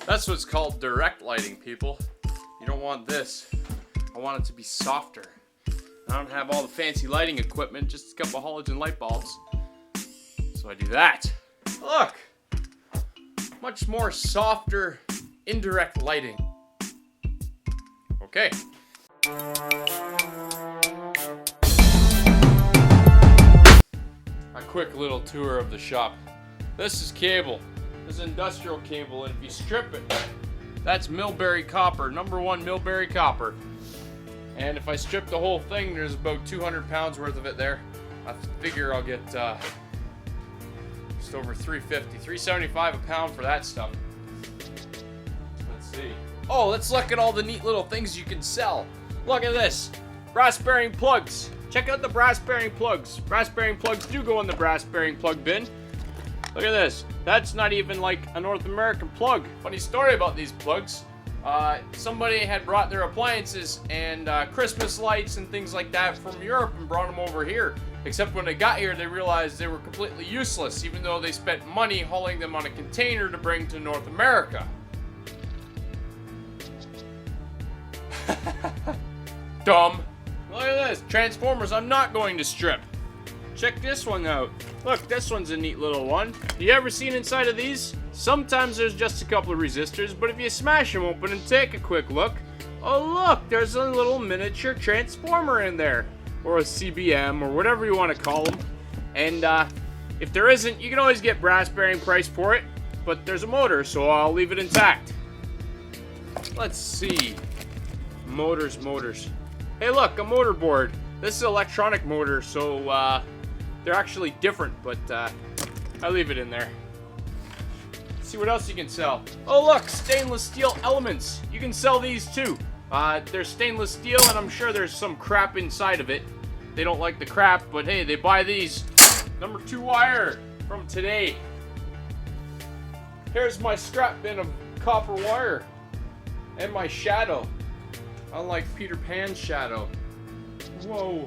That's what's called direct lighting, people. You don't want this. I want it to be softer. I don't have all the fancy lighting equipment, just a couple halogen light bulbs. So I do that. Look! Much more softer, indirect lighting. Okay. A quick little tour of the shop. This is cable. This is industrial cable, and if you strip it, that's Millbury copper, #1 Millbury copper. And if I strip the whole thing, there's about 200 pounds worth of it there. I figure I'll get just over $3.50, $3.75 a pound for that stuff. Let's see. Oh, let's look at all the neat little things you can sell. Look at this. Brass bearing plugs. Check out the brass bearing plugs. Brass bearing plugs do go in the brass bearing plug bin. Look at this. That's not even like a North American plug. Funny story about these plugs. Somebody had brought their appliances and Christmas lights and things like that from Europe and brought them over here. Except when they got here, they realized they were completely useless, even though they spent money hauling them on a container to bring to North America. Dumb. Look at this. Transformers I'm not going to strip. Check this one out. Look, this one's a neat little one. You ever seen inside of these? Sometimes there's just a couple of resistors, but if you smash them open and take a quick look, oh look, there's a little miniature transformer in there. Or a CBM, or whatever you want to call them. And if there isn't, you can always get brass bearing price for it, but there's a motor, so I'll leave it intact. Let's see. Motors. Hey look, a motor board. This is an electronic motor, so they're actually different, but I leave it in there. Let's see what else you can sell. Oh look, stainless steel elements. You can sell these too. They're stainless steel, and I'm sure there's some crap inside of it. They don't like the crap, but hey, they buy these. #2 wire from today. Here's my scrap bin of copper wire. And my shadow. Unlike Peter Pan's shadow. Whoa.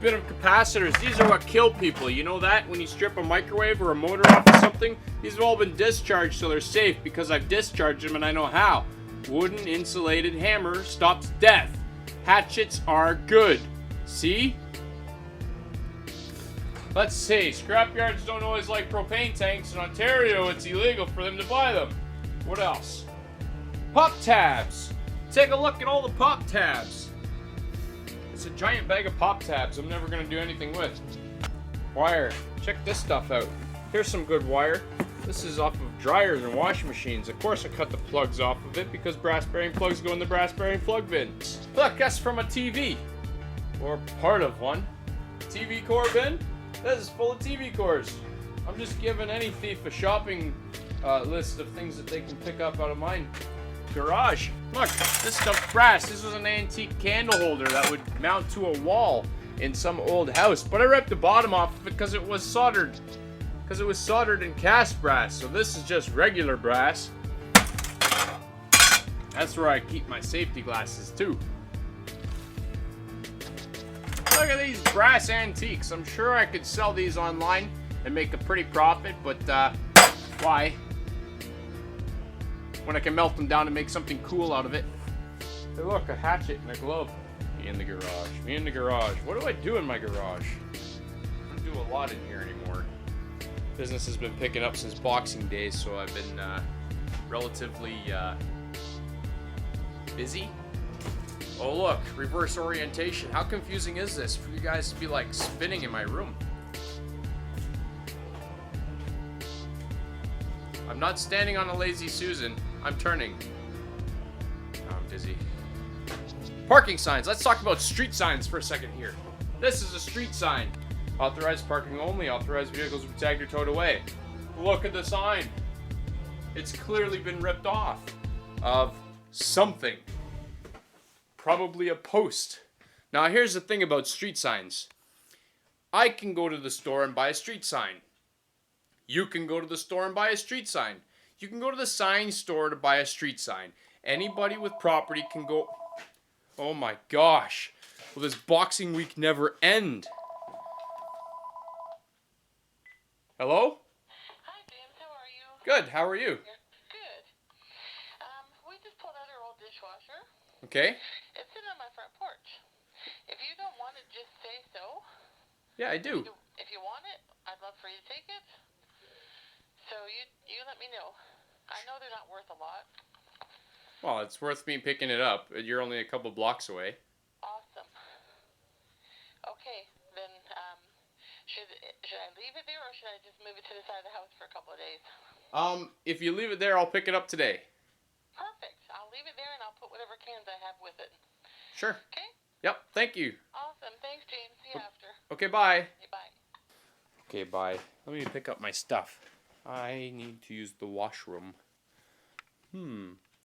Bit of capacitors. These are what kill people. You know that? When you strip a microwave or a motor off of something, these have all been discharged, so they're safe because I've discharged them and I know how. Wooden insulated hammer stops death. Hatchets are good. See? Let's see. Scrapyards don't always like propane tanks. In Ontario, it's illegal for them to buy them. What else? Pop tabs. Take a look at all the pop tabs. It's a giant bag of pop tabs I'm never going to do anything with. Wire. Check this stuff out. Here's some good wire. This is off of dryers and washing machines. Of course I cut the plugs off of it because brass bearing plugs go in the brass bearing plug bin. Look, that's from a TV. Or part of one. TV core bin? This is full of TV cores. I'm just giving any thief a shopping list of things that they can pick up out of mine. Garage. Look, this stuff's brass. This was an antique candle holder that would mount to a wall in some old house. But I ripped the bottom off of it because it was soldered. Because it was soldered in cast brass. So this is just regular brass. That's where I keep my safety glasses too. Look at these brass antiques. I'm sure I could sell these online and make a pretty profit, but why? When I can melt them down and make something cool out of it. Hey look, a hatchet and a glove. Me in the garage. Me in the garage. What do I do in my garage? I don't do a lot in here anymore. Business has been picking up since Boxing Day, so I've been relatively busy. Oh look, reverse orientation. How confusing is this for you guys to be like spinning in my room? I'm not standing on a lazy Susan. I'm turning. Oh, I'm dizzy. Parking signs. Let's talk about street signs for a second here. This is a street sign. Authorized parking only. Authorized vehicles will be tagged or towed away. Look at the sign. It's clearly been ripped off of something. Probably a post. Now here's the thing about street signs. I can go to the store and buy a street sign. You can go to the store and buy a street sign. You can go to the sign store to buy a street sign. Anybody with property can go... Oh my gosh. Will this Boxing Week never end? Hello? Hi, James. How are you? Good. How are you? Good. dishwasher. Okay. It's sitting on my front porch. If you don't want it, just say so. Yeah, I do. If you want it, I'd love for you to take it. So you let me know. I know they're not worth a lot. Well, it's worth me picking it up. You're only a couple blocks away. Awesome. Okay, then should I leave it there or should I just move it to the side of the house for a couple of days? If you leave it there, I'll pick it up today. Perfect. I'll leave it there and I'll put whatever cans I have with it. Sure. Okay? Yep, thank you. Awesome. Thanks, James. See you after. Okay, bye. Okay, bye. Okay, bye. Let me pick up my stuff. I need to use the washroom.